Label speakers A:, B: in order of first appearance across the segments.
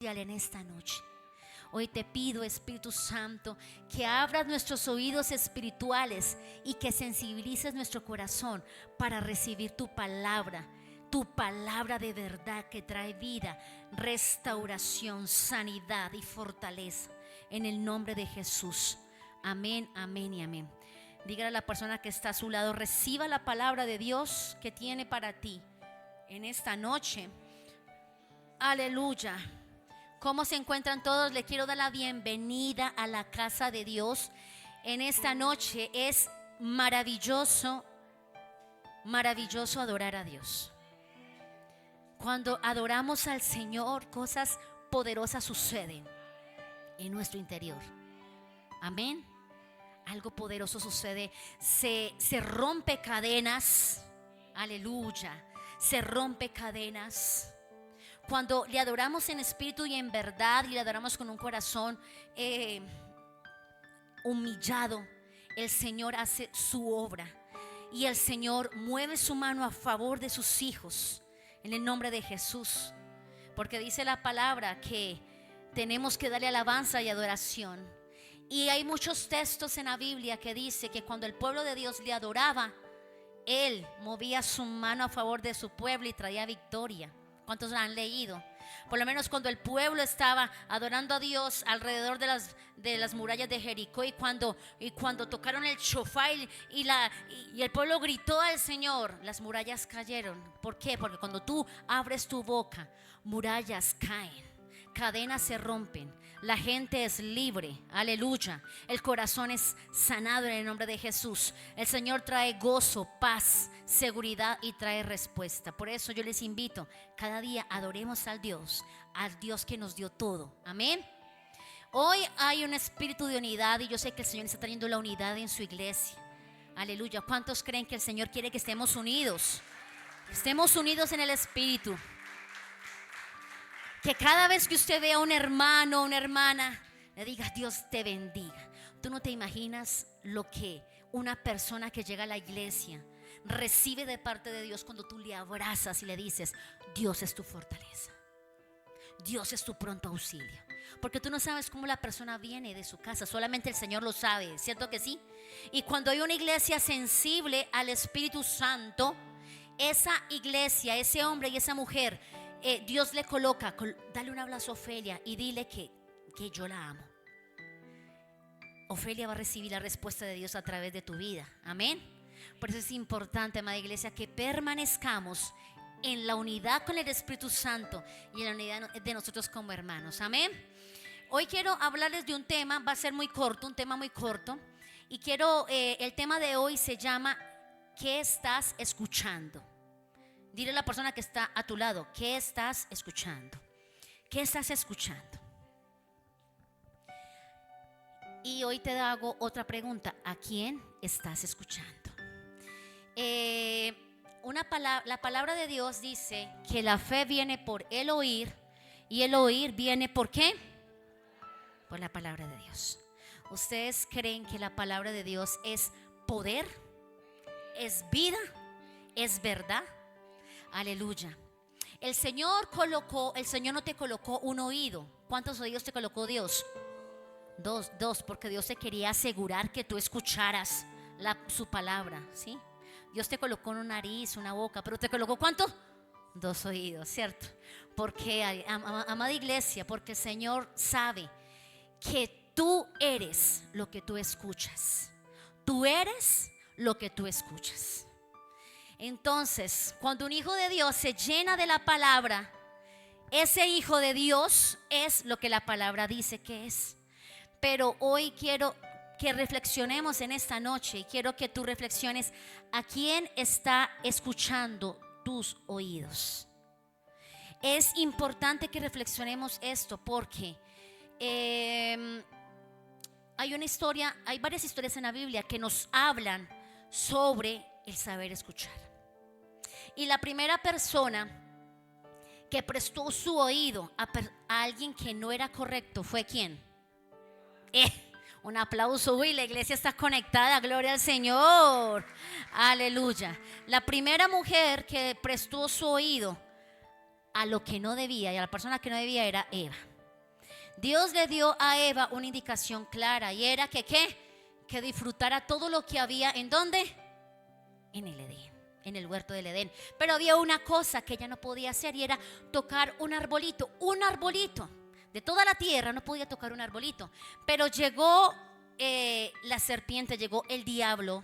A: En esta noche. Hoy te pido, Espíritu Santo, que abras nuestros oídos espirituales y que sensibilices nuestro corazón para recibir tu palabra de verdad que trae vida, restauración, sanidad y fortaleza. En el nombre de Jesús. Amén, amén y amén. Dígale a la persona que está a su lado, reciba la palabra de Dios que tiene para ti en esta noche. Aleluya. ¿Cómo se encuentran todos? Le quiero dar la bienvenida a la casa de Dios en esta noche. Es maravilloso, maravilloso adorar a Dios. Cuando adoramos al Señor, cosas poderosas suceden en nuestro interior. Amén. Algo poderoso sucede. Se rompe cadenas. Aleluya. Se rompe cadenas. Cuando le adoramos en espíritu y en verdad, y le adoramos con un corazón humillado, el Señor hace su obra y el Señor mueve su mano a favor de sus hijos en el nombre de Jesús, porque dice la palabra que tenemos que darle alabanza y adoración. Y hay muchos textos en la Biblia que dice que cuando el pueblo de Dios le adoraba, Él movía su mano a favor de su pueblo y traía victoria. ¿Cuántos han leído? Por lo menos cuando el pueblo estaba adorando a Dios alrededor de las murallas de Jericó, y cuando tocaron el shofar y el pueblo gritó al Señor, las murallas cayeron. ¿Por qué? Porque cuando tú abres tu boca, murallas caen, cadenas se rompen, la gente es libre. Aleluya. El corazón es sanado en el nombre de Jesús. El Señor trae gozo, paz, seguridad y trae respuesta. Por eso yo les invito, cada día adoremos al Dios que nos dio todo. Amén. Hoy hay un espíritu de unidad y yo sé que el Señor está trayendo la unidad en su iglesia. Aleluya. ¿Cuántos creen que el Señor quiere que estemos unidos? Estemos unidos en el espíritu. Que cada vez que usted vea a un hermano o una hermana, le diga: Dios te bendiga. Tú no te imaginas lo que una persona que llega a la iglesia recibe de parte de Dios cuando tú le abrazas y le dices: Dios es tu fortaleza, Dios es tu pronto auxilio. Porque tú no sabes cómo la persona viene de su casa, solamente el Señor lo sabe, ¿cierto que sí? Y cuando hay una iglesia sensible al Espíritu Santo, esa iglesia, ese hombre y esa mujer, Dios le coloca, dale un abrazo a Ofelia y dile que yo la amo. Ofelia va a recibir la respuesta de Dios a través de tu vida. Amén. Por eso es importante, amada iglesia, que permanezcamos en la unidad con el Espíritu Santo y en la unidad de nosotros como hermanos. Amén. Hoy quiero hablarles de un tema, va a ser muy corto, un tema muy corto. Y el tema de hoy se llama: ¿qué estás escuchando? Dile a la persona que está a tu lado: ¿qué estás escuchando? ¿Qué estás escuchando? Y hoy te hago otra pregunta: ¿a quién estás escuchando? La palabra de Dios dice que la fe viene por el oír, y el oír viene ¿por qué? Por la palabra de Dios. ¿Ustedes creen que la palabra de Dios es poder, es vida, es verdad? Aleluya. El Señor no te colocó un oído. ¿Cuántos oídos te colocó Dios? Dos, porque Dios te quería asegurar que tú escucharas su palabra, ¿sí? Dios te colocó una nariz, una boca, pero te colocó ¿cuánto? 2 oídos, ¿cierto? Porque, amada iglesia, porque el Señor sabe que tú eres lo que tú escuchas. Tú eres lo que tú escuchas. Entonces, cuando un hijo de Dios se llena de la palabra, ese hijo de Dios es lo que la palabra dice que es. Pero hoy quiero que reflexionemos en esta noche, y quiero que tú reflexiones: ¿a quién está escuchando tus oídos? Es importante que reflexionemos esto porque hay varias historias en la Biblia que nos hablan sobre el saber escuchar. Y la primera persona que prestó su oído a alguien que no era correcto fue ¿quién? Un aplauso. Uy, la iglesia está conectada, gloria al Señor, aleluya. La primera mujer que prestó su oído a lo que no debía y a la persona que no debía era Eva. Dios le dio a Eva una indicación clara y era que ¿qué? Que disfrutara todo lo que había. ¿En dónde? En el Edén, en el huerto del Edén. Pero había una cosa que ella no podía hacer y era tocar un arbolito. De toda la tierra no podía tocar un arbolito. Pero llegó la serpiente, llegó el diablo,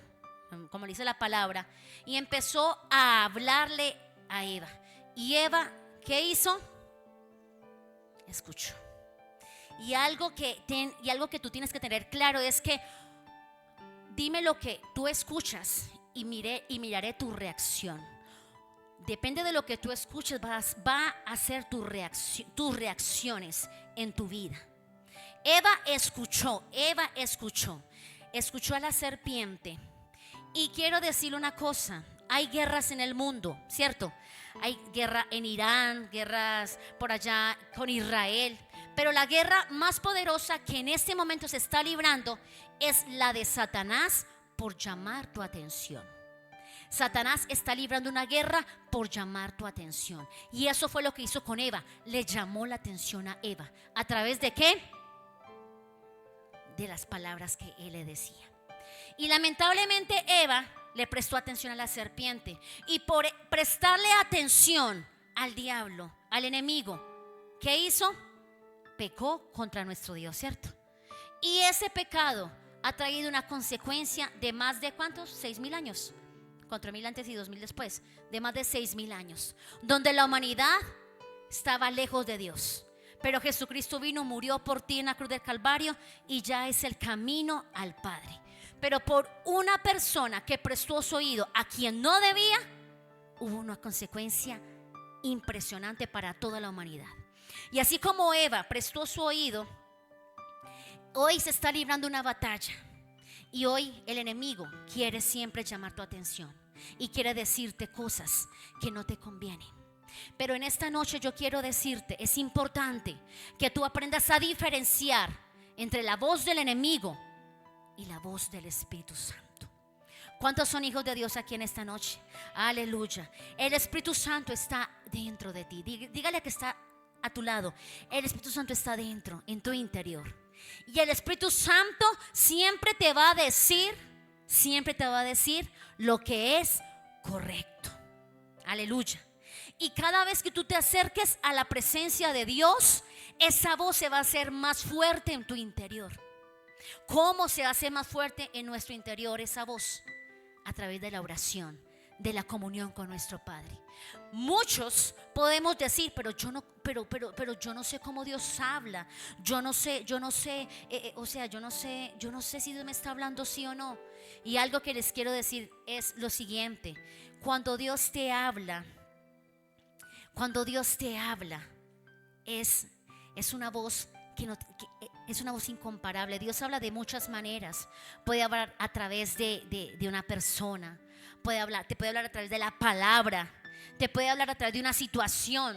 A: como dice la palabra, y empezó a hablarle a Eva. Y Eva, ¿qué hizo? Escuchó. Y algo que tú tienes que tener claro es que dime lo que tú escuchas y miraré tu reacción. Depende de lo que tú escuches, va a ser tus reacciones en tu vida. Eva escuchó a la serpiente. Y quiero decirle una cosa, hay guerras en el mundo, ¿cierto? Hay guerra en Irán, guerras por allá con Israel. Pero la guerra más poderosa que en este momento se está librando es la de Satanás por llamar tu atención. Satanás está librando una guerra por llamar tu atención. Y eso fue lo que hizo con Eva. Le llamó la atención a Eva. ¿A través de qué? De las palabras que él le decía. Y lamentablemente Eva le prestó atención a la serpiente. Y por prestarle atención al diablo, al enemigo, ¿qué hizo? Pecó contra nuestro Dios, ¿cierto? Y ese pecado ha traído una consecuencia de más de ¿cuántos? 6,000 años. 4,000 antes y 2,000 después. De más de 6,000 años. Donde la humanidad estaba lejos de Dios. Pero Jesucristo vino, murió por ti en la cruz del Calvario y ya es el camino al Padre. Pero por una persona que prestó su oído a quien no debía, hubo una consecuencia impresionante para toda la humanidad. Y así como Eva prestó su oído, hoy se está librando una batalla. Y hoy el enemigo quiere siempre llamar tu atención y quiere decirte cosas que no te convienen. Pero en esta noche yo quiero decirte, es importante que tú aprendas a diferenciar entre la voz del enemigo y la voz del Espíritu Santo. ¿Cuántos son hijos de Dios aquí en esta noche? Aleluya. El Espíritu Santo está dentro de ti. Dígale que está a tu lado. El Espíritu Santo está dentro, en tu interior. Y el Espíritu Santo siempre te va a decir lo que es correcto. Aleluya. Y cada vez que tú te acerques a la presencia de Dios, esa voz se va a hacer más fuerte en tu interior. ¿Cómo se hace más fuerte en nuestro interior esa voz? A través de la oración, de la comunión con nuestro Padre. Muchos podemos decir, pero yo no sé cómo Dios habla. Yo no sé si Dios me está hablando sí o no. Y algo que les quiero decir es lo siguiente: cuando Dios te habla, es una voz es una voz incomparable. Dios habla de muchas maneras. Puede hablar a través de una persona. Te puede hablar a través de la palabra. Te puede hablar a través de una situación.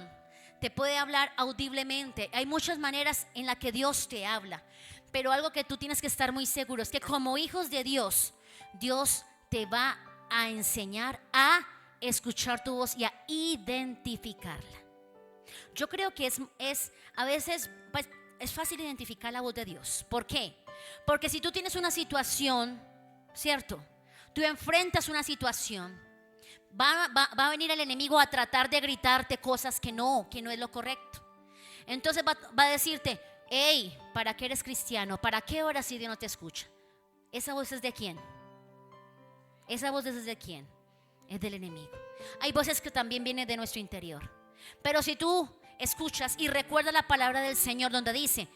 A: Te puede hablar audiblemente. Hay muchas maneras en las que Dios te habla. Pero algo que tú tienes que estar muy seguro es que como hijos de Dios, Dios te va a enseñar a escuchar tu voz y a identificarla. Yo creo que a veces es fácil identificar la voz de Dios. ¿Por qué? Porque si tú tienes una situación, ¿cierto? Tú enfrentas una situación, va a venir el enemigo a tratar de gritarte cosas que no es lo correcto. Entonces va a decirte: hey, ¿para qué eres cristiano? ¿Para qué oras si Dios no te escucha? ¿Esa voz es de quién? ¿Esa voz es de quién? Es del enemigo. Hay voces que también vienen de nuestro interior. Pero si tú escuchas y recuerdas la palabra del Señor donde dice: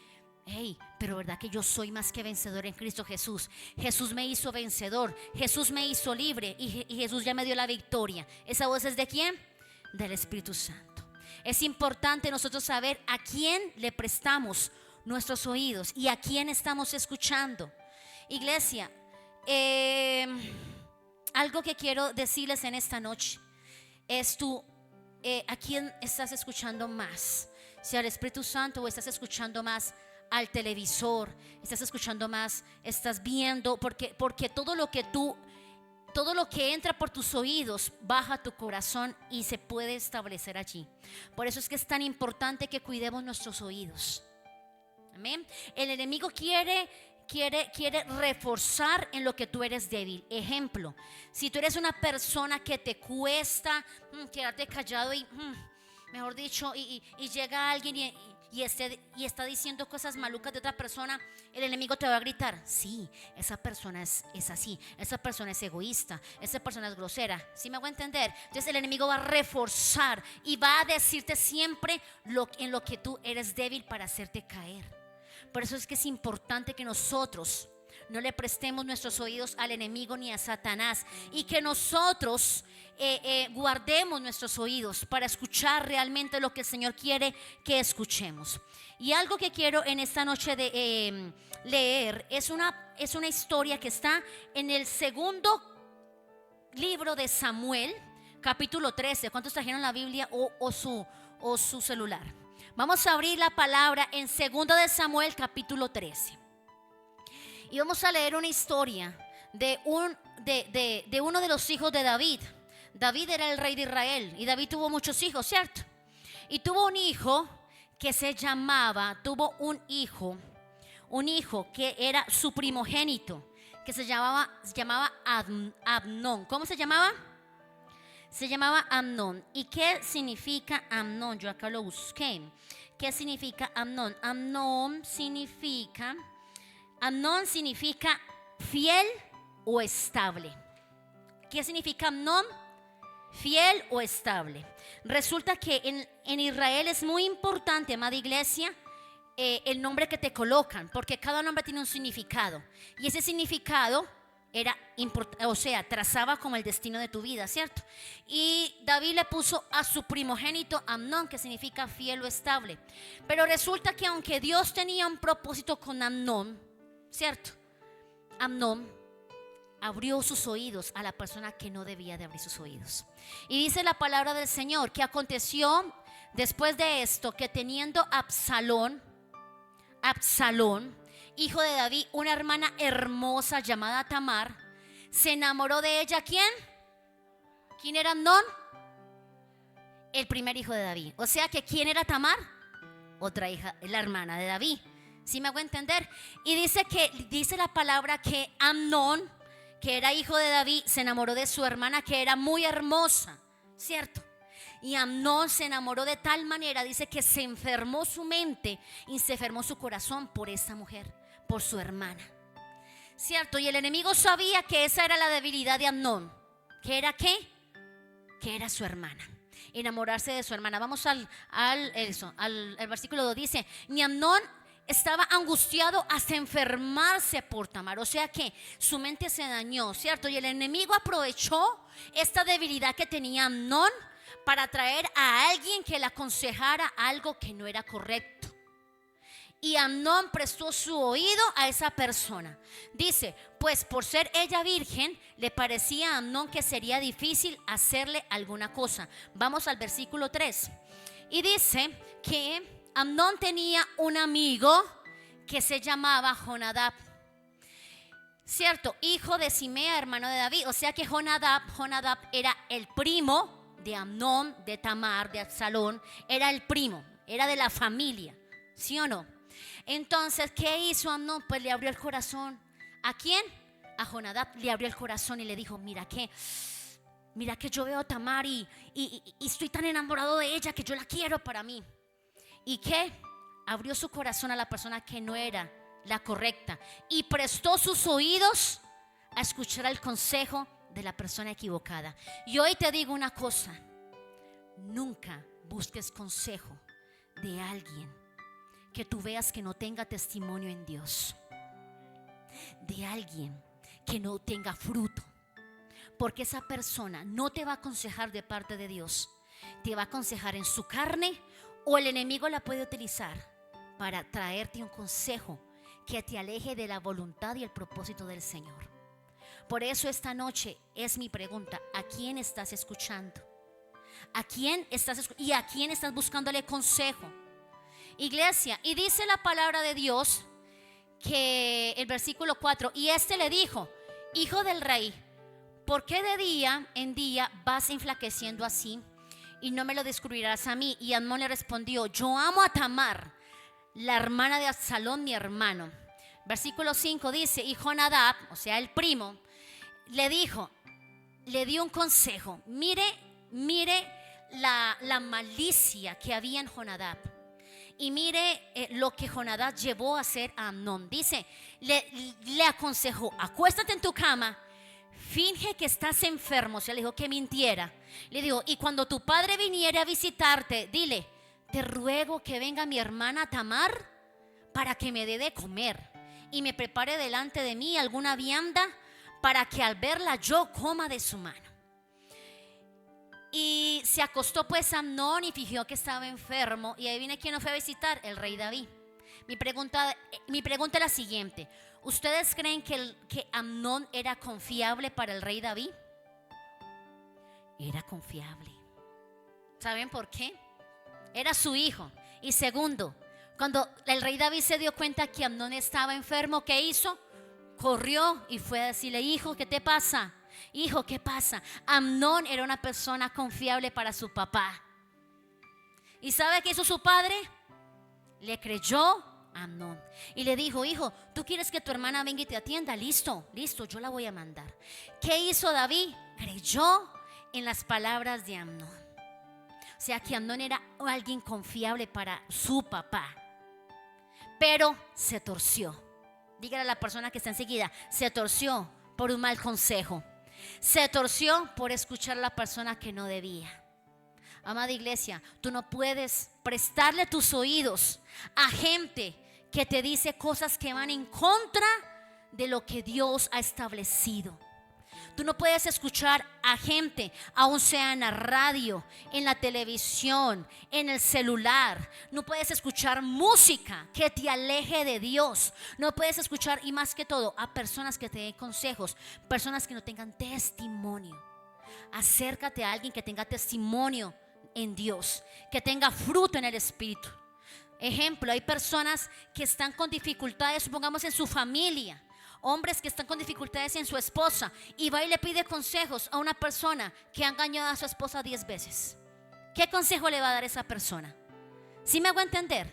A: hey, pero verdad que yo soy más que vencedor en Cristo Jesús. Jesús me hizo vencedor, Jesús me hizo libre y Jesús ya me dio la victoria. ¿Esa voz es de quién? Del Espíritu Santo. Es importante nosotros saber a quién le prestamos nuestros oídos y a quién estamos escuchando. Iglesia, algo que quiero decirles en esta noche es ¿a quién estás escuchando más? Si al Espíritu Santo, o estás escuchando más al televisor, estás escuchando más, estás viendo, porque todo lo que entra por tus oídos baja a tu corazón y se puede establecer allí. Por eso es que es tan importante que cuidemos nuestros oídos. Amén. El enemigo quiere reforzar en lo que tú eres débil. Ejemplo, si tú eres una persona que te cuesta quedarte callado y mejor dicho, y llega alguien y está diciendo cosas malucas de otra persona, el enemigo te va a gritar: sí, esa persona es así, esa persona es egoísta, esa persona es grosera. ¿Sí me hago entender? Entonces el enemigo va a reforzar y va a decirte siempre en lo que tú eres débil para hacerte caer. Por eso es que es importante que nosotros no le prestemos nuestros oídos al enemigo ni a Satanás, y que nosotros guardemos nuestros oídos para escuchar realmente lo que el Señor quiere que escuchemos. Y algo que quiero en esta noche de leer es una historia que está en el segundo libro de Samuel, capítulo 13. ¿Cuántos trajeron la Biblia o su celular? Vamos a abrir la palabra en 2 de Samuel, capítulo 13. Y vamos a leer una historia de uno de los hijos de David. David era el rey de Israel y David tuvo muchos hijos, ¿cierto? Y tuvo un hijo que tuvo un hijo que era su primogénito, que se llamaba Amnón. ¿Cómo se llamaba? Se llamaba Amnón. ¿Y qué significa Amnón? Yo acá lo busqué. ¿Qué significa Amnón? Amnón significa fiel o estable. ¿Qué significa Amnón? Fiel o estable. Resulta que en Israel es muy importante, amada iglesia, el nombre que te colocan, porque cada nombre tiene un significado. Y ese significado trazaba como el destino de tu vida, ¿cierto? Y David le puso a su primogénito Amnón, que significa fiel o estable. Pero resulta que aunque Dios tenía un propósito con Amnón, ¿cierto? Amnón abrió sus oídos a la persona que no debía de abrir sus oídos. Y dice la palabra del Señor que aconteció después de esto, que teniendo Absalón, hijo de David, una hermana hermosa llamada Tamar, se enamoró de ella. ¿Quién? ¿Quién era Amnón? El primer hijo de David. O sea que ¿quién era Tamar? Otra hija, la hermana de David. ¿Sí me hago entender? Y dice la palabra que Amnón, que era hijo de David, se enamoró de su hermana, que era muy hermosa, ¿cierto? Y Amnón se enamoró de tal manera, dice, que se enfermó su mente y se enfermó su corazón por esa mujer, por su hermana, ¿cierto? Y el enemigo sabía que esa era la debilidad de Amnón. ¿Qué era qué? Que era su hermana, enamorarse de su hermana. Vamos al versículo 2, dice: ni Amnón estaba angustiado hasta enfermarse por Tamar. O sea que su mente se dañó, ¿cierto? Y el enemigo aprovechó esta debilidad que tenía Amnón para traer a alguien que le aconsejara algo que no era correcto. Y Amnón prestó su oído a esa persona. Dice, pues por ser ella virgen, le parecía a Amnón que sería difícil hacerle alguna cosa. Vamos al versículo 3. Y dice que Amnón tenía un amigo que se llamaba Jonadab, ¿cierto? Hijo de Simea, hermano de David. O sea que Jonadab era el primo de Amnón, de Tamar, de Absalón. Era el primo, era de la familia, ¿sí o no? Entonces, ¿qué hizo Amnón? Pues le abrió el corazón. ¿A quién? A Jonadab le abrió el corazón y le dijo: mira que yo veo a Tamar y estoy tan enamorado de ella que yo la quiero para mí. ¿Y qué? Abrió su corazón a la persona que no era la correcta y prestó sus oídos a escuchar el consejo de la persona equivocada. Y hoy te digo una cosa: nunca busques consejo de alguien que tú veas que no tenga testimonio en Dios, de alguien que no tenga fruto, porque esa persona no te va a aconsejar de parte de Dios, te va a aconsejar en su carne, o el enemigo la puede utilizar para traerte un consejo que te aleje de la voluntad y el propósito del Señor. Por eso esta noche es mi pregunta: ¿a quién estás escuchando? ¿A quién estás y a quién estás buscándole consejo? Iglesia, y dice la palabra de Dios que el versículo 4: y este le dijo: hijo del rey, ¿por qué de día en día vas enflaqueciendo así y no me lo descubrirás a mí? Y Amnón le respondió: yo amo a Tamar, la hermana de Absalón, mi hermano. Versículo 5 dice, y Jonadab, o sea el primo, le dio un consejo. Mire la malicia que había en Jonadab. Y mire lo que Jonadab llevó a hacer a Amnón. Dice, le aconsejó, acuéstate en tu cama, finge que estás enfermo. O sea, le dijo que mintiera. Le dijo, y cuando tu padre viniere a visitarte, dile, te ruego que venga mi hermana Tamar para que me dé de comer y me prepare delante de mí alguna vianda para que al verla yo coma de su mano. Y se acostó pues Amnón y fingió que estaba enfermo. Y ahí viene quien lo fue a visitar, el rey David. Mi pregunta es la siguiente: ¿ustedes creen que Amnón era confiable para el rey David? Era confiable. ¿Saben por qué? Era su hijo. Y segundo, cuando el rey David se dio cuenta que Amnón estaba enfermo, ¿qué hizo? Corrió y fue a decirle, hijo, ¿qué te pasa? Hijo, ¿qué pasa? Amnón era una persona confiable para su papá. ¿Y sabe qué hizo su padre? Le creyó a Amnón y le dijo, hijo, ¿tú quieres que tu hermana venga y te atienda? Listo, yo la voy a mandar. ¿Qué hizo David? Creyó en las palabras de Amnón. O sea que Amnón era alguien confiable para su papá. Pero se torció. Dígale a la persona que está enseguida, se torció por un mal consejo. Se torció por escuchar a la persona que no debía. Amada iglesia, tú no puedes prestarle tus oídos a gente que te dice cosas que van en contra de lo que Dios ha establecido. Tú no puedes escuchar a gente, aun sea en la radio, en la televisión, en el celular. No puedes escuchar música que te aleje de Dios. No puedes escuchar, y más que todo, a personas que te den consejos, personas que no tengan testimonio. Acércate a alguien que tenga testimonio en Dios, que tenga fruto en el Espíritu. Ejemplo, hay personas que están con dificultades, supongamos en su familia. Hombres que están con dificultades en su esposa y va y le pide consejos a una persona que ha engañado a su esposa 10 veces. ¿Qué consejo le va a dar esa persona? ¿Sí me hago entender?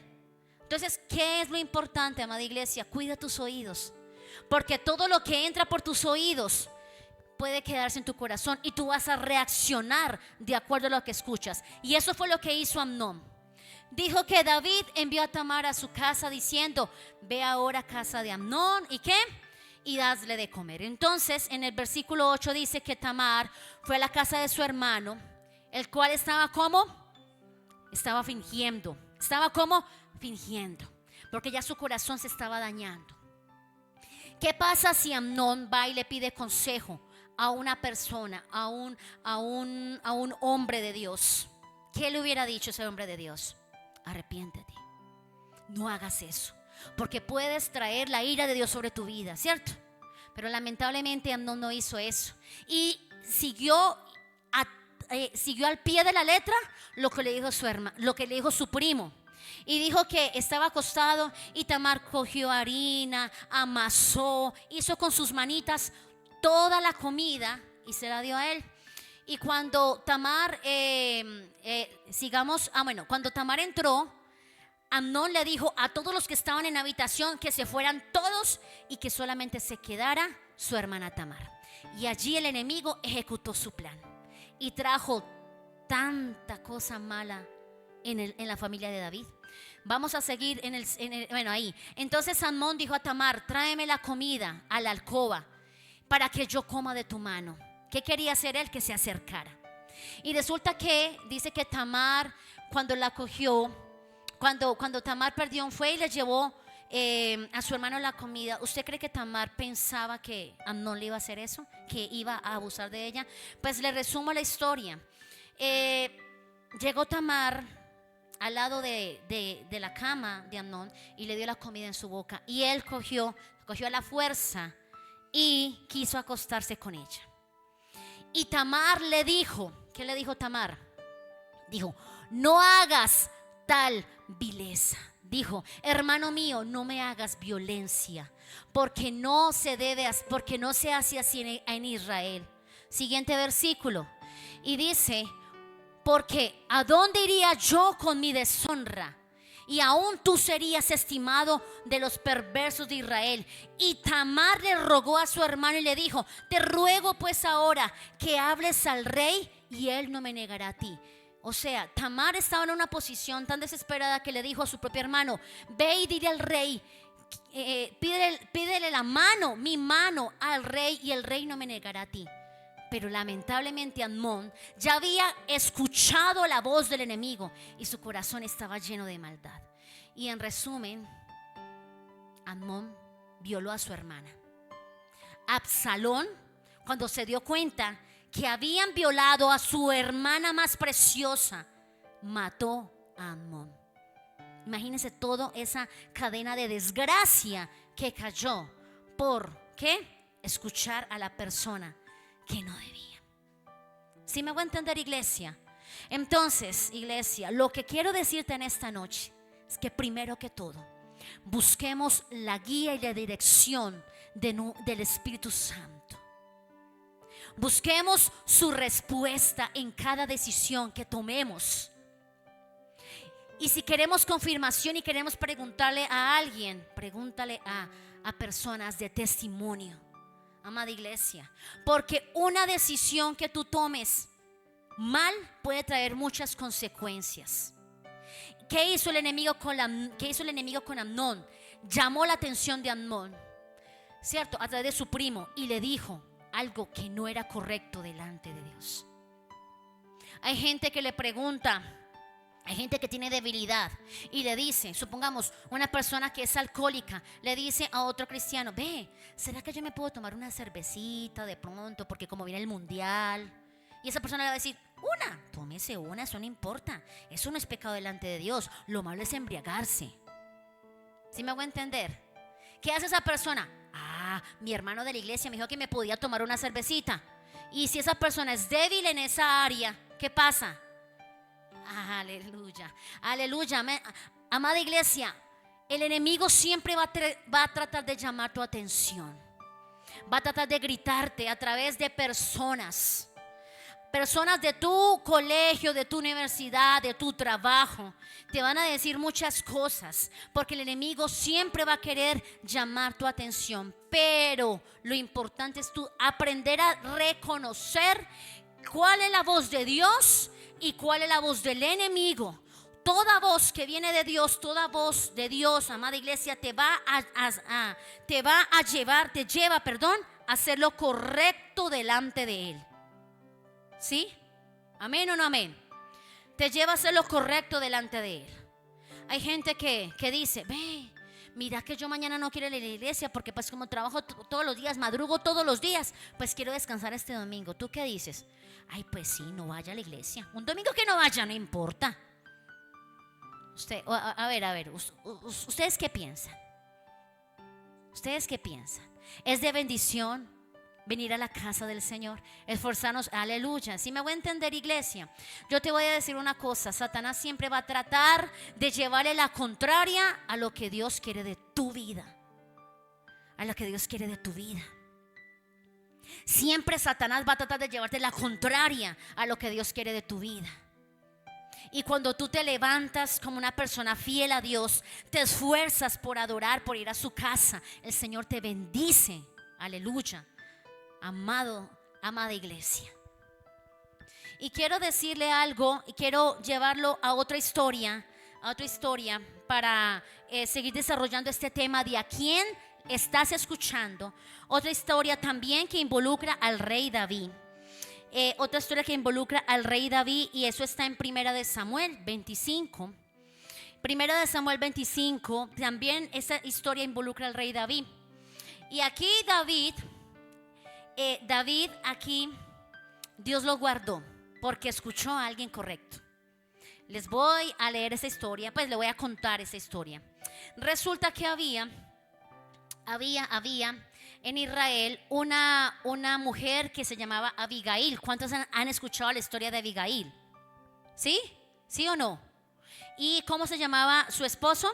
A: Entonces, ¿qué es lo importante, amada iglesia? Cuida tus oídos, porque todo lo que entra por tus oídos puede quedarse en tu corazón y tú vas a reaccionar de acuerdo a lo que escuchas. Y eso fue lo que hizo Amnón. Dijo que David envió a Tamar a su casa diciendo, ve ahora a casa de Amnón y ¿qué? Y dasle de comer. Entonces en el versículo 8 dice que Tamar fue a la casa de su hermano, el cual estaba como, estaba fingiendo, porque ya su corazón se estaba dañando. ¿Qué pasa si Amnón va y le pide consejo a una persona, a un hombre de Dios? ¿Qué le hubiera dicho ese hombre de Dios? Arrepiéntete, no hagas eso, porque puedes traer la ira de Dios sobre tu vida, ¿cierto? Pero lamentablemente Amnón no hizo eso y siguió al pie de la letra lo que le dijo su hermano, lo que le dijo su primo. Y dijo que estaba acostado y Tamar cogió harina, amasó, hizo con sus manitas toda la comida y se la dio a él. Y cuando Tamar cuando Tamar entró, Amnón le dijo a todos los que estaban en la habitación que se fueran todos y que solamente se quedara su hermana Tamar. Y allí el enemigo ejecutó su plan y trajo tanta cosa mala en la familia de David. Vamos a seguir ahí. Entonces Amnón dijo a Tamar, tráeme la comida a la alcoba para que yo coma de tu mano. ¿Qué quería hacer él? Que se acercara. Y resulta que dice que Tamar, cuando la cogió, cuando Tamar fue y le llevó a su hermano la comida. ¿Usted cree que Tamar pensaba que Amnón le iba a hacer eso? ¿Que iba a abusar de ella? Pues le resumo la historia. Llegó Tamar al lado de la cama de Amnón y le dio la comida en su boca. Y él cogió a la fuerza y quiso acostarse con ella. Y Tamar le dijo, ¿qué le dijo Tamar? Dijo, no hagas tal vileza. Dijo, hermano mío, no me hagas violencia, porque no se hace así en Israel. Siguiente versículo. Y dice, porque ¿a dónde iría yo con mi deshonra? y aún tú serías estimado de los perversos de Israel. Y Tamar le rogó a su hermano y le dijo: te ruego pues ahora que hables al rey y él no me negará a ti. O sea, Tamar estaba en una posición tan desesperada que le dijo a su propio hermano: ve y dile al rey, pídele la mano, mi mano al rey, y el rey no me negará a ti. Pero lamentablemente Amnón ya había escuchado la voz del enemigo y su corazón estaba lleno de maldad. Y en resumen, Amnón violó a su hermana. Absalón, cuando se dio cuenta que habían violado a su hermana más preciosa, mató a Amnón. Imagínense toda esa cadena de desgracia que cayó por ¿qué? Escuchar a la persona que no debía. ¿Sí me voy a entender, iglesia? Entonces, iglesia, lo que quiero decirte en esta noche es que primero que todo busquemos la guía y la dirección del Espíritu Santo. Busquemos su respuesta en cada decisión que tomemos. Y si queremos confirmación y queremos preguntarle a alguien, pregúntale a personas de testimonio, amada iglesia, porque una decisión que tú tomes mal puede traer muchas consecuencias. ¿Qué hizo el enemigo con Amnón? Llamó la atención de Amnón, ¿cierto? A través de su primo, y le dijo algo que no era correcto delante de Dios. Hay gente que le pregunta, hay gente que tiene debilidad y le dice, supongamos una persona que es alcohólica, le dice a otro cristiano: ve, ¿será que yo me puedo tomar una cervecita de pronto? Porque como viene el mundial. Y esa persona le va a decir: tómese una, eso no importa, eso no es pecado delante de Dios, lo malo es embriagarse. ¿Sí me hago entender? ¿Qué hace esa persona? Mi hermano de la iglesia me dijo que me podía tomar una cervecita. Y si esa persona es débil en esa área, ¿qué pasa? Aleluya, aleluya, amada iglesia, el enemigo siempre va a tratar de llamar tu atención. Va a tratar de gritarte a través de personas de tu colegio, de tu universidad, de tu trabajo. Te van a decir muchas cosas, porque el enemigo siempre va a querer llamar tu atención. Pero lo importante es tú aprender a reconocer cuál es la voz de Dios y cuál es la voz del enemigo. Toda voz que viene de Dios, toda voz de Dios, amada iglesia, te lleva a hacer lo correcto delante de Él. ¿Sí? ¿Amén o no amén? Te lleva a hacer lo correcto delante de Él. Hay gente que dice: ve, mira que yo mañana no quiero ir a la iglesia porque pues como trabajo todos los días, madrugo todos los días, pues quiero descansar este domingo. ¿Tú qué dices? Ay, pues sí, no vaya a la iglesia. Un domingo que no vaya, no importa. A ver, ¿ustedes qué piensan? ¿Ustedes qué piensan? ¿Es de bendición venir a la casa del Señor? Esforzarnos, aleluya. ¿Sí me voy a entender, iglesia? Yo te voy a decir una cosa: Satanás siempre va a tratar de llevarle la contraria a lo que Dios quiere de tu vida. A lo que Dios quiere de tu vida. Siempre Satanás va a tratar de llevarte la contraria a lo que Dios quiere de tu vida. Y cuando tú te levantas como una persona fiel a Dios, te esfuerzas por adorar, por ir a su casa, el Señor te bendice. Aleluya. Amada iglesia. Y quiero decirle algo, y quiero llevarlo a otra historia para seguir desarrollando este tema de a quién estás escuchando. Otra historia también que involucra al rey David. Otra historia que involucra al rey David, y eso está en Primera de Samuel 25. Primera de Samuel 25, también esa historia involucra al rey David. Y aquí David aquí Dios lo guardó porque escuchó a alguien correcto. Les voy a leer esa historia, pues le voy a contar esa historia. Resulta que había en Israel una mujer que se llamaba Abigail. ¿Cuántos han escuchado la historia de Abigail? ¿Sí? ¿Sí o no? ¿Y cómo se llamaba su esposo?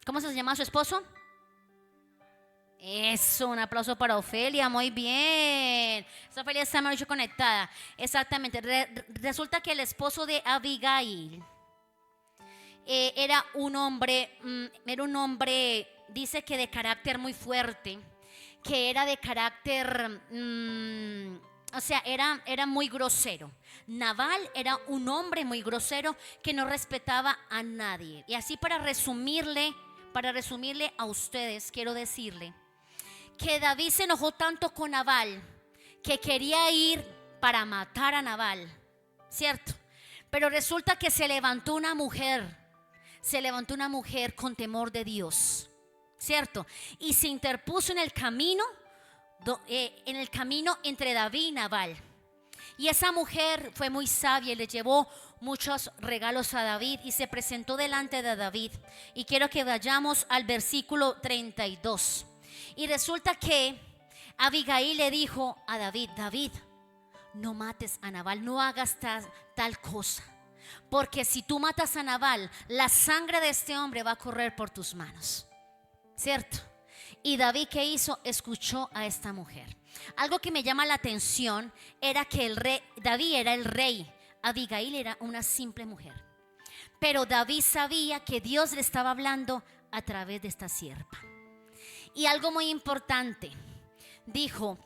A: ¿Cómo se llamaba su esposo? Eso, un aplauso para Ofelia, muy bien. Esa Ofelia está mucho conectada. Exactamente. Resulta que el esposo de Abigail era un hombre, dice que de carácter muy fuerte, que era de carácter, o sea, era muy grosero. Nabal era un hombre muy grosero que no respetaba a nadie. Y así para resumirle a ustedes, quiero decirle que David se enojó tanto con Nabal que quería ir para matar a Nabal, ¿cierto? Pero resulta que se levantó una mujer con temor de Dios, ¿cierto? Y se interpuso en el camino entre David y Nabal. Y esa mujer fue muy sabia y le llevó muchos regalos a David y se presentó delante de David. Y quiero que vayamos al versículo 32. Y resulta que Abigail le dijo a David: David, no mates a Nabal, no hagas tal cosa, porque si tú matas a Nabal, la sangre de este hombre va a correr por tus manos, ¿cierto? Y David, ¿qué hizo? Escuchó a esta mujer. Algo que me llama la atención era que David era el rey, Abigail era una simple mujer. Pero David sabía que Dios le estaba hablando a través de esta sierva. Y algo muy importante, dijo,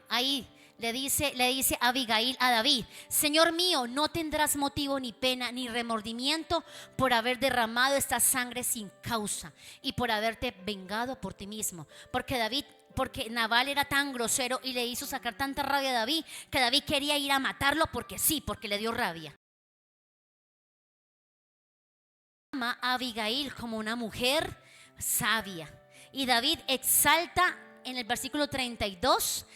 A: ahí le dice Abigail a David: Señor mío, no tendrás motivo ni pena ni remordimiento por haber derramado esta sangre sin causa y por haberte vengado por ti mismo. Porque Nabal era tan grosero y le hizo sacar tanta rabia a David que David quería ir a matarlo porque le dio rabia. Llama a Abigail como una mujer sabia. Y David exalta en el versículo 32,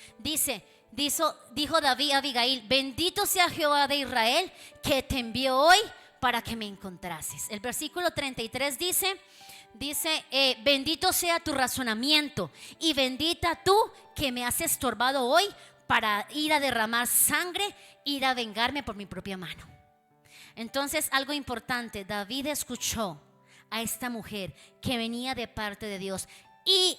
A: dijo David a Abigail: bendito sea Jehová de Israel, que te envió hoy para que me encontrases. El versículo 33 dice, bendito sea tu razonamiento y bendita tú que me has estorbado hoy para ir a derramar sangre, ir a vengarme por mi propia mano. Entonces, algo importante, David escuchó a esta mujer que venía de parte de Dios. ¿Y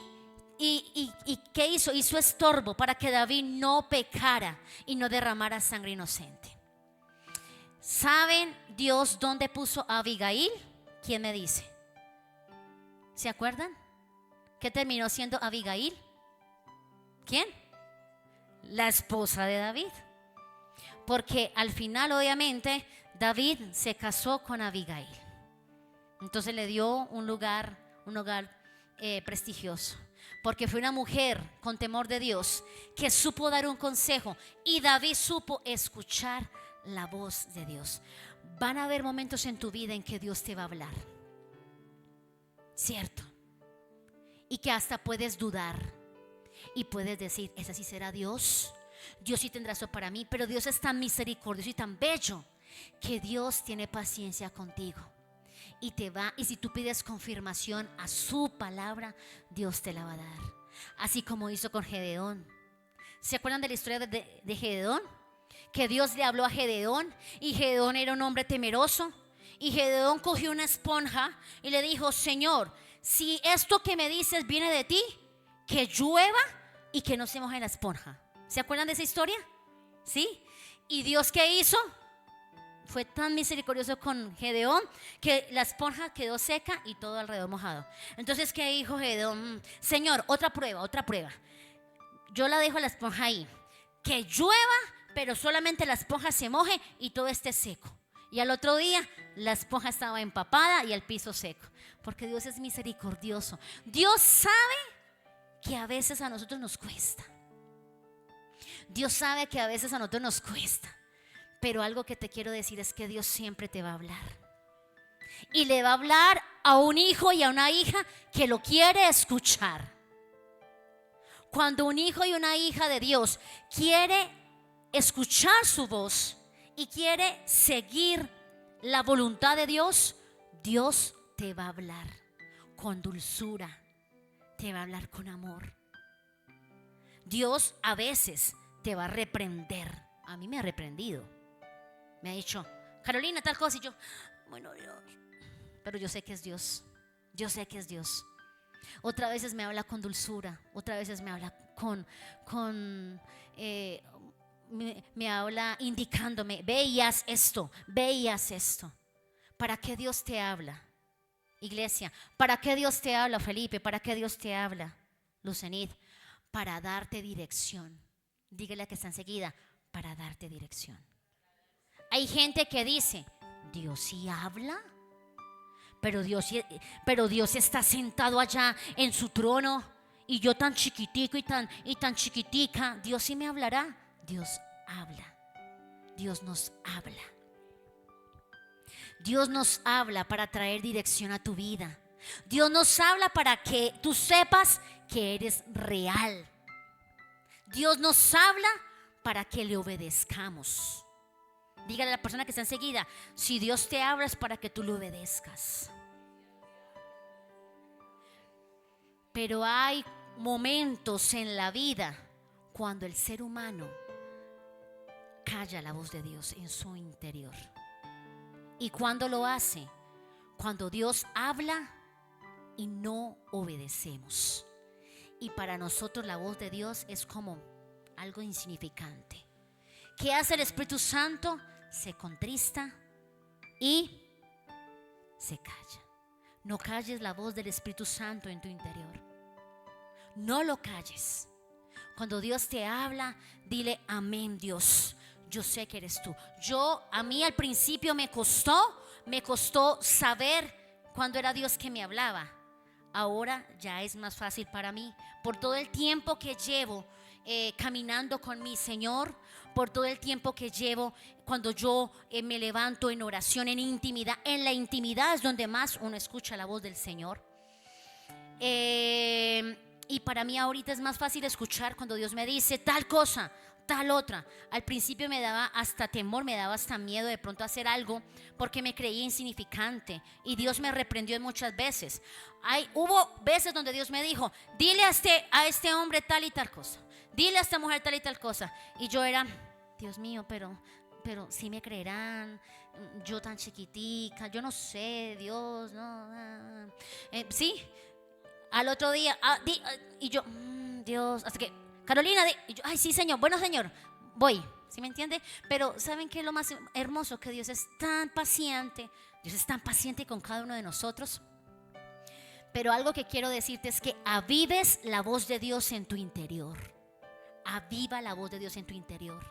A: qué hizo? Hizo estorbo para que David no pecara y no derramara sangre inocente. ¿Saben Dios dónde puso a Abigail? ¿Quién me dice? ¿Se acuerdan? ¿Qué terminó siendo Abigail? ¿Quién? La esposa de David. Porque al final, obviamente, David se casó con Abigail. Entonces le dio un hogar prestigioso. Porque fue una mujer con temor de Dios que supo dar un consejo, y David supo escuchar la voz de Dios. Van a haber momentos en tu vida en que Dios te va a hablar, ¿cierto? Y que hasta puedes dudar y puedes decir: ¿ese sí será Dios? Dios sí tendrá eso para mí. Pero Dios es tan misericordioso y tan bello que Dios tiene paciencia contigo. Y si tú pides confirmación a su palabra, Dios te la va a dar. Así como hizo con Gedeón. ¿Se acuerdan de la historia de Gedeón? Que Dios le habló a Gedeón, y Gedeón era un hombre temeroso. Y Gedeón cogió una esponja y le dijo: Señor, si esto que me dices viene de ti, que llueva y que no se moje la esponja. ¿Se acuerdan de esa historia? ¿Sí? ¿Y Dios qué hizo? Fue tan misericordioso con Gedeón que la esponja quedó seca y todo alrededor mojado. Entonces, ¿qué dijo Gedeón? Señor, otra prueba. Yo la dejo la esponja ahí, que llueva, pero solamente la esponja se moje y todo esté seco. Y al otro día la esponja estaba empapada y el piso seco. Porque Dios es misericordioso. Dios sabe que a veces a nosotros nos cuesta. Dios sabe que a veces a nosotros nos cuesta. Pero algo que te quiero decir es que Dios siempre te va a hablar. Y le va a hablar a un hijo y a una hija que lo quiere escuchar. Cuando un hijo y una hija de Dios quiere escuchar su voz y quiere seguir la voluntad de Dios, Dios te va a hablar con dulzura, te va a hablar con amor. Dios a veces te va a reprender. A mí me ha reprendido. Me ha dicho: Carolina, tal cosa. Y yo, bueno, Dios. Pero yo sé que es Dios. Yo sé que es Dios. Otras veces me habla con dulzura. Otras veces me habla me habla indicándome: ve y haz esto, ve y haz esto. ¿Para qué Dios te habla? Iglesia, ¿para qué Dios te habla, Felipe? ¿Para qué Dios te habla, Lucenid? Para darte dirección. Dígale a que está enseguida, para darte dirección. Hay gente que dice, Dios sí habla, pero Dios está sentado allá en su trono y yo tan chiquitico y tan chiquitica. Dios sí me hablará. Dios habla. Dios nos habla. Dios nos habla para traer dirección a tu vida. Dios nos habla para que tú sepas que eres real. Dios nos habla para que le obedezcamos. Dígale a la persona que está enseguida, si Dios te habla es para que tú le obedezcas. Pero hay momentos en la vida cuando el ser humano calla la voz de Dios en su interior. ¿Y cuando lo hace? Cuando Dios habla y no obedecemos. Y para nosotros la voz de Dios es como algo insignificante. ¿Qué hace el Espíritu Santo? Se contrista y se calla. No calles la voz del Espíritu Santo en tu interior. No lo calles. Cuando Dios te habla, dile amén, Dios. Yo sé que eres tú. A mí al principio me costó saber cuándo era Dios que me hablaba. Ahora ya es más fácil para mí. Por todo el tiempo que llevo caminando con mi Señor, por todo el tiempo que llevo cuando yo me levanto en oración, en intimidad. En la intimidad es donde más uno escucha la voz del Señor. Y para mí ahorita es más fácil escuchar cuando Dios me dice tal cosa, tal otra. Al principio me daba hasta temor, me daba hasta miedo de pronto hacer algo porque me creía insignificante y Dios me reprendió muchas veces. Hubo veces donde Dios me dijo, dile a este hombre tal y tal cosa, dile a esta mujer tal y tal cosa. Y yo era, Dios mío, pero sí me creerán, yo tan chiquitica, yo no sé, Dios, no. Sí, al otro día, y yo, Dios, hasta que Carolina, y yo, ay sí Señor, bueno Señor, voy, ¿sí me entiende? Pero ¿saben qué es lo más hermoso? Que Dios es tan paciente, Dios es tan paciente con cada uno de nosotros. Pero algo que quiero decirte es que avives la voz de Dios en tu interior. Aviva la voz de Dios en tu interior.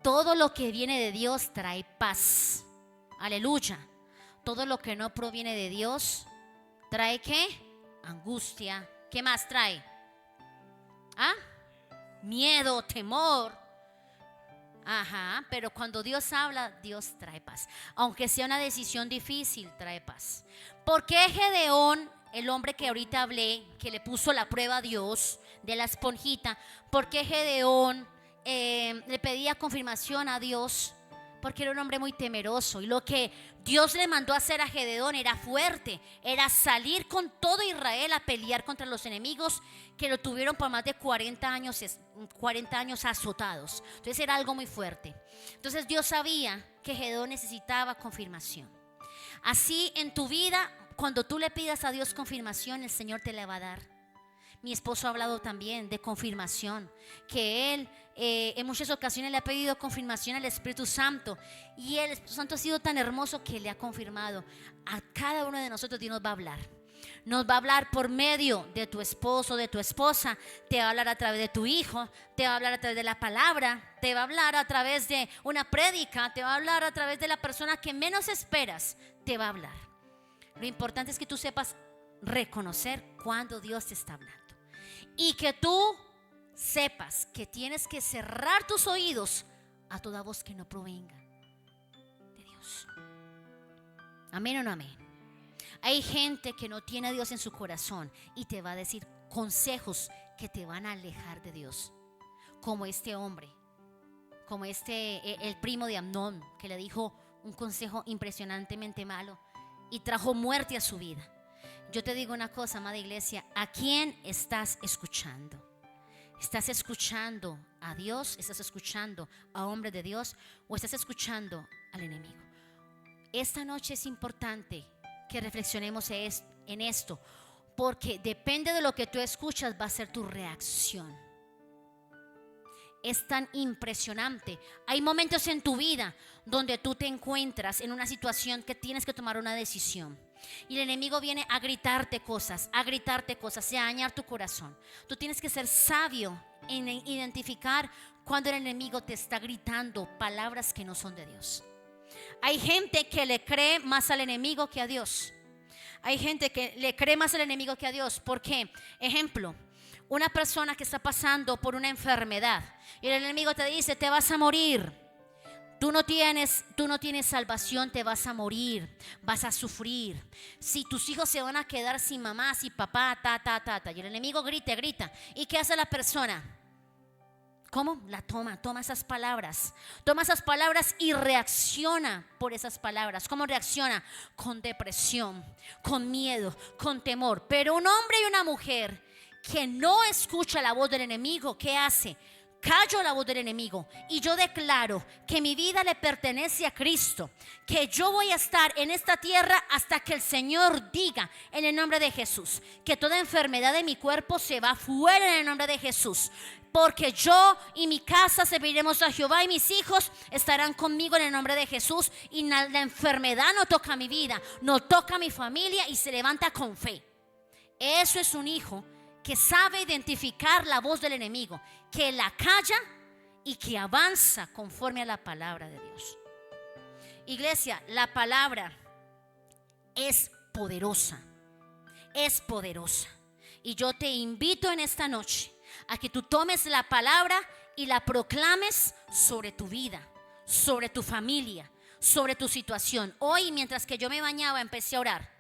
A: Todo lo que viene de Dios trae paz. Aleluya. Todo lo que no proviene de Dios trae ¿qué? Angustia. ¿Qué más trae? Miedo, temor. Ajá, pero cuando Dios habla, Dios trae paz. Aunque sea una decisión difícil, trae paz. ¿Por qué Gedeón, el hombre que ahorita hablé, que le puso la prueba a Dios de la esponjita, por qué Gedeón le pedía confirmación a Dios? Porque era un hombre muy temeroso. Y lo que Dios le mandó a hacer a Gedeón era fuerte. Era salir con todo Israel a pelear contra los enemigos que lo tuvieron por más de 40 años azotados. Entonces era algo muy fuerte. Entonces Dios sabía que Gedeón necesitaba confirmación. Así en tu vida, cuando tú le pidas a Dios confirmación, el Señor te la va a dar. Mi esposo ha hablado también de confirmación, que él en muchas ocasiones le ha pedido confirmación al Espíritu Santo, y el Espíritu Santo ha sido tan hermoso que le ha confirmado. A cada uno de nosotros Dios nos va a hablar. Nos va a hablar por medio de tu esposo, de tu esposa. Te va a hablar a través de tu hijo. Te va a hablar a través de la palabra. Te va a hablar a través de una prédica. Te va a hablar a través de la persona que menos esperas. Te va a hablar. Lo importante es que tú sepas reconocer cuando Dios te está hablando. Y que tú sepas que tienes que cerrar tus oídos a toda voz que no provenga de Dios. ¿Amén o no amén? Hay gente que no tiene a Dios en su corazón y te va a decir consejos que te van a alejar de Dios. Como este hombre, como el primo de Amnón, que le dijo un consejo impresionantemente malo y trajo muerte a su vida. Yo te digo una cosa, amada iglesia, ¿a quién estás escuchando? ¿Estás escuchando a Dios? ¿Estás escuchando a hombre de Dios? ¿O estás escuchando al enemigo? Esta noche es importante que reflexionemos en esto, porque depende de lo que tú escuchas va a ser tu reacción. es tan impresionante. Hay momentos en tu vida donde tú te encuentras en una situación que tienes que tomar una decisión. Y el enemigo viene a gritarte cosas, y a dañar tu corazón. Tú tienes que ser sabio en identificar cuando el enemigo te está gritando palabras que no son de Dios. Hay gente que le cree más al enemigo que a Dios. Hay gente que le cree más al enemigo que a Dios. ¿Por qué? Ejemplo, una persona que está pasando por una enfermedad y el enemigo te dice: te vas a morir. Tú no tienes salvación, te vas a morir, vas a sufrir. Si tus hijos se van a quedar sin mamá, sin papá, y el enemigo grita. ¿Y qué hace la persona? ¿Cómo? Toma esas palabras y reacciona por esas palabras. ¿Cómo reacciona? Con depresión, con miedo, con temor. Pero un hombre y una mujer que no escucha la voz del enemigo, ¿qué hace? Callo la voz del enemigo y yo declaro que mi vida le pertenece a Cristo, que yo voy a estar en esta tierra hasta que el Señor diga, en el nombre de Jesús, que toda enfermedad de mi cuerpo se va fuera en el nombre de Jesús, porque yo y mi casa serviremos a Jehová y mis hijos estarán conmigo en el nombre de Jesús, y la enfermedad no toca mi vida, no toca mi familia y se levanta con fe. Eso es un hijo que sabe identificar la voz del enemigo, que la calla y que avanza conforme a la palabra de Dios. Iglesia, la palabra es poderosa, y yo te invito en esta noche a que tú tomes la palabra y la proclames sobre tu vida, sobre tu familia, sobre tu situación. Hoy, mientras que yo me bañaba, empecé a orar.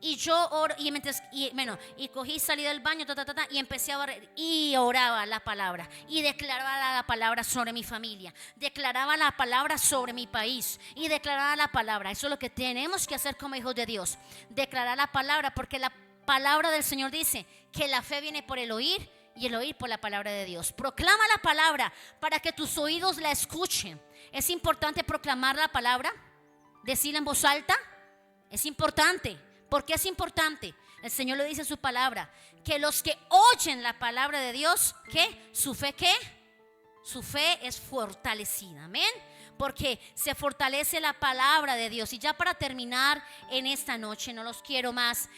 A: Y yo oro, y cogí, salí del baño, y empecé a orar, y oraba la palabra, y declaraba la palabra sobre mi familia, declaraba la palabra sobre mi país, y declaraba la palabra. Eso es lo que tenemos que hacer como hijos de Dios, declarar la palabra, porque la palabra del Señor dice que la fe viene por el oír, y el oír por la palabra de Dios. Proclama la palabra para que tus oídos la escuchen. Es importante proclamar la palabra, decirla en voz alta, es importante. ¿Por qué es importante? El Señor lo dice en su palabra, que los que oyen la palabra de Dios, ¿qué? ¿Su fe qué? Su fe es fortalecida, amén. Porque se fortalece la palabra de Dios. Y ya para terminar en esta noche, no los quiero más,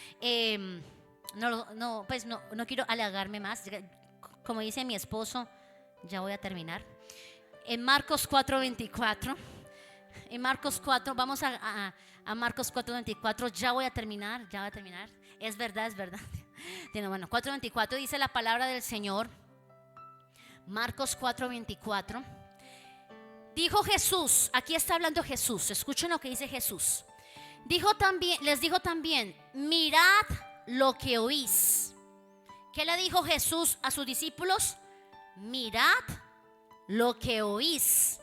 A: no quiero halagarme más. Como dice mi esposo, ya voy a terminar. En Marcos 4:24, en Marcos 4, vamos a Marcos 4:24, ya voy a terminar. Es verdad. Bueno, 4:24 dice la palabra del Señor. Marcos 4:24. Dijo Jesús, aquí está hablando Jesús, escuchen lo que dice Jesús. Les dijo también, mirad lo que oís. ¿Qué le dijo Jesús a sus discípulos? Mirad lo que oís.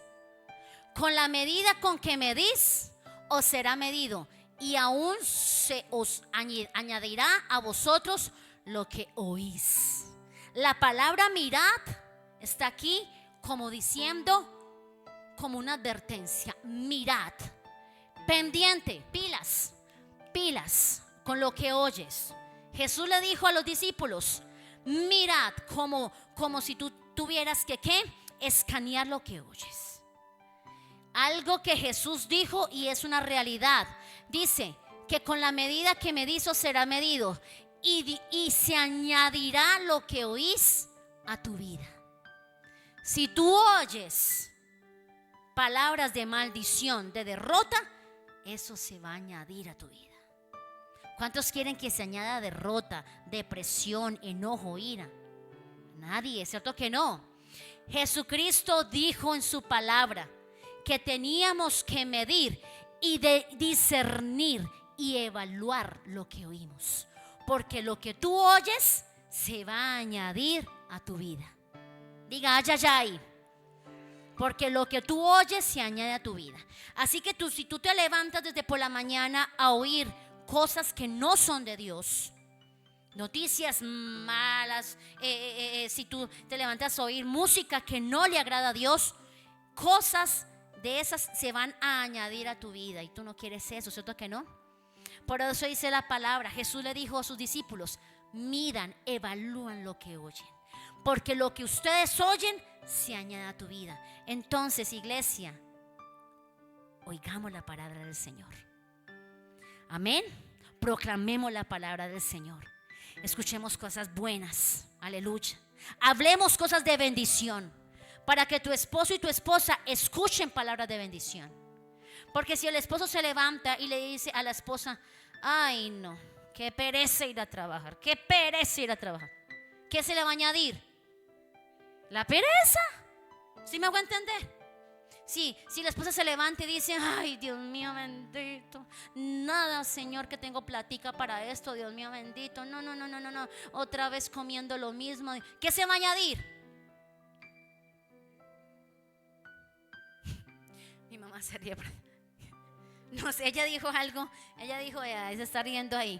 A: Con la medida con que medís, os será medido, y aún se os añadirá a vosotros lo que oís. La palabra mirad está aquí como diciendo, como una advertencia. Mirad, pendiente, pilas con lo que oyes. Jesús le dijo a los discípulos, mirad, como si tú tuvieras que escanear lo que oyes. Algo que Jesús dijo y es una realidad. Dice que con la medida que medís os será medido, y se añadirá lo que oís a tu vida. Si tú oyes palabras de maldición, de derrota, eso se va a añadir a tu vida. ¿Cuántos quieren que se añada derrota, depresión, enojo, ira? Nadie, ¿cierto que no? Jesucristo dijo en su palabra que teníamos que medir y discernir y evaluar lo que oímos, porque lo que tú oyes se va a añadir a tu vida. Diga ay, ay, ay. Porque lo que tú oyes se añade a tu vida. Así que si tú te levantas desde por la mañana a oír cosas que no son de Dios, noticias malas, si tú te levantas a oír música que no le agrada a Dios, cosas de esas se van a añadir a tu vida, y tú no quieres eso, ¿cierto que no? Por eso dice la palabra, Jesús le dijo a sus discípulos, miran, evalúan lo que oyen, porque lo que ustedes oyen se añade a tu vida. Entonces, iglesia, oigamos la palabra del Señor. Amén. Proclamemos la palabra del Señor. Escuchemos cosas buenas. Aleluya. Hablemos cosas de bendición, para que tu esposo y tu esposa escuchen palabras de bendición. Porque si el esposo se levanta y le dice a la esposa: ay no, qué pereza ir a trabajar, qué pereza ir a trabajar, ¿qué se le va a añadir? La pereza. ¿Sí me hago entender? Sí, si la esposa se levanta y dice: ay, Dios mío bendito, nada, Señor, que tengo platica para esto, Dios mío bendito, no, otra vez comiendo lo mismo, ¿qué se va a añadir? Mi mamá se ríe. No sé, ella dijo algo, se está riendo ahí.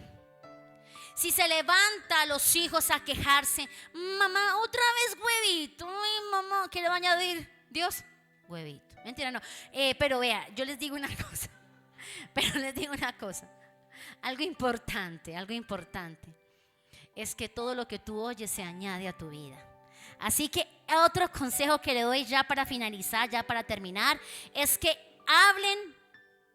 A: Si se levanta a los hijos a quejarse: mamá, otra vez huevito, ay mamá, ¿qué le va a añadir Dios? Huevito. Mentira, no. Pero vea, yo les digo una cosa. Algo importante es que todo lo que tú oyes se añade a tu vida. Así que otro consejo que le doy ya para finalizar, ya para terminar, es que hablen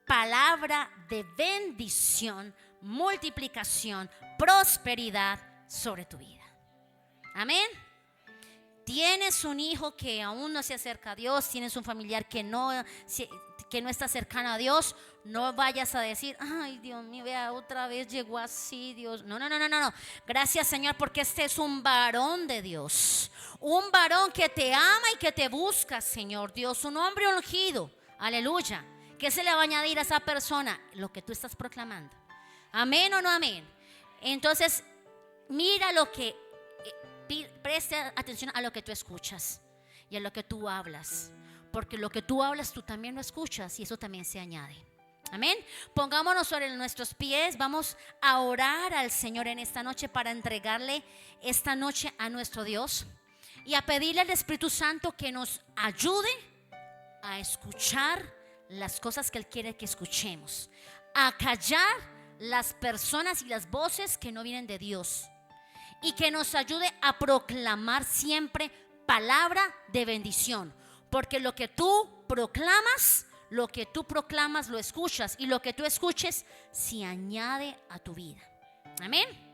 A: palabra de bendición, multiplicación, prosperidad sobre tu vida. Amén. Tienes un hijo que aún no se acerca a Dios, tienes un familiar que no está cercano a Dios, no vayas a decir: ay, Dios mío, vea, otra vez llegó así, Dios. No. Gracias, Señor, porque este es un varón de Dios, un varón que te ama y que te busca, Señor Dios, un hombre ungido. Aleluya. ¿Qué se le va a añadir a esa persona? Lo que tú estás proclamando. Amén o no amén. Entonces, mira lo que presta atención a lo que tú escuchas y a lo que tú hablas, porque lo que tú hablas tú también lo escuchas y eso también se añade. Amén. Pongámonos sobre nuestros pies. Vamos a orar al Señor en esta noche para entregarle esta noche a nuestro Dios y a pedirle al Espíritu Santo que nos ayude a escuchar las cosas que Él quiere que escuchemos, a callar las personas y las voces que no vienen de Dios, y que nos ayude a proclamar siempre palabra de bendición, porque lo que tú proclamas lo escuchas, y lo que tú escuches se añade a tu vida. Amén.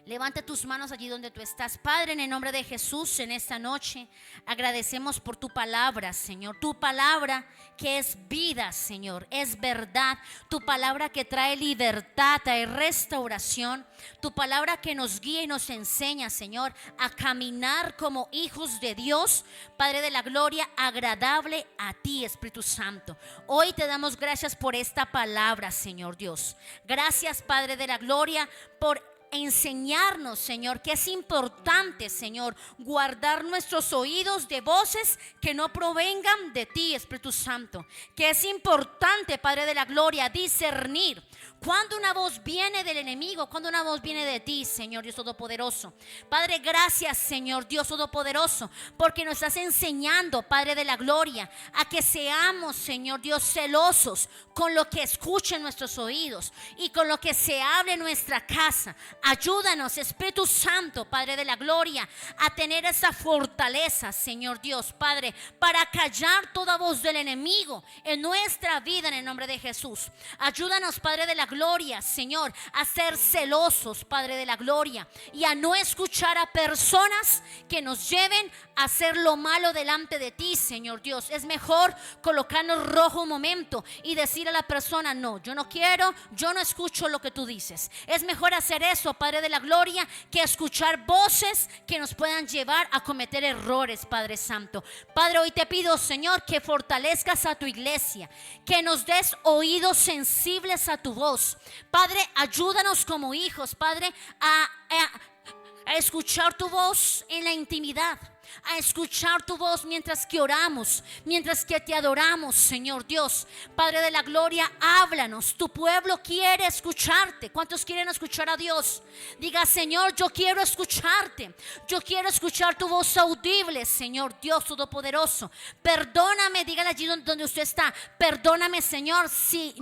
A: Levanta tus manos allí donde tú estás. Padre, en el nombre de Jesús, en esta noche agradecemos por tu palabra, Señor. Tu palabra que es vida, Señor, es verdad. Tu palabra que trae libertad, trae restauración. Tu palabra que nos guía y nos enseña, Señor, a caminar como hijos de Dios, Padre de la gloria, agradable a ti, Espíritu Santo. Hoy te damos gracias por esta palabra, Señor Dios. Gracias, Padre de la gloria, por enseñarnos, Señor, que es importante, Señor, guardar nuestros oídos de voces que no provengan de ti, Espíritu Santo. Que es importante, Padre de la gloria, discernir cuando una voz viene del enemigo, cuando una voz viene de ti, Señor Dios Todopoderoso. Padre, gracias, Señor Dios Todopoderoso, porque nos estás enseñando, Padre de la gloria, a que seamos, Señor Dios, celosos con lo que escuchen nuestros oídos y con lo que se hable en nuestra casa. Ayúdanos, Espíritu Santo, Padre de la gloria, a tener esa fortaleza, Señor Dios, Padre, para callar toda voz del enemigo en nuestra vida, en el nombre de Jesús. Ayúdanos, Padre de la gloria, Señor, a ser celosos, Padre de la gloria, y a no escuchar a personas que nos lleven a hacer lo malo delante de ti, Señor Dios. Es mejor colocarnos rojo un momento y decir a la persona: no, yo no quiero, yo no escucho lo que tú dices. Es mejor hacer eso, Padre de la gloria, que escuchar voces que nos puedan llevar a cometer errores, Padre Santo. Padre, hoy te pido, Señor, que fortalezcas a tu iglesia, que nos des oídos sensibles a tu voz. Padre, ayúdanos como hijos, Padre, a escuchar tu voz en la intimidad. a escuchar tu voz mientras que oramos, mientras que te adoramos, Señor Dios. Padre de la gloria, háblanos. Tu pueblo quiere escucharte. ¿Cuántos quieren escuchar a Dios? Diga: Señor, yo quiero escucharte. Yo quiero escuchar tu voz audible, Señor Dios Todopoderoso. Perdóname, dígale allí donde usted está. Perdóname, Señor, si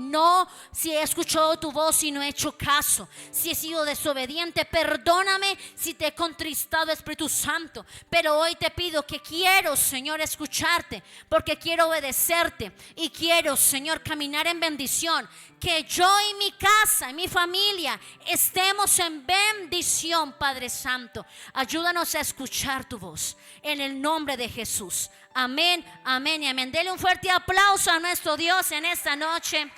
A: he escuchado tu voz y no he hecho caso, si he sido desobediente. Perdóname si te he contristado, Espíritu Santo. Pero hoy te pido que quiero, Señor, escucharte, porque quiero obedecerte y quiero, Señor, caminar en bendición. Que yo y mi casa y mi familia estemos en bendición, Padre Santo. Ayúdanos a escuchar tu voz en el nombre de Jesús. Amén, amén y amén. Dele un fuerte aplauso a nuestro Dios en esta noche.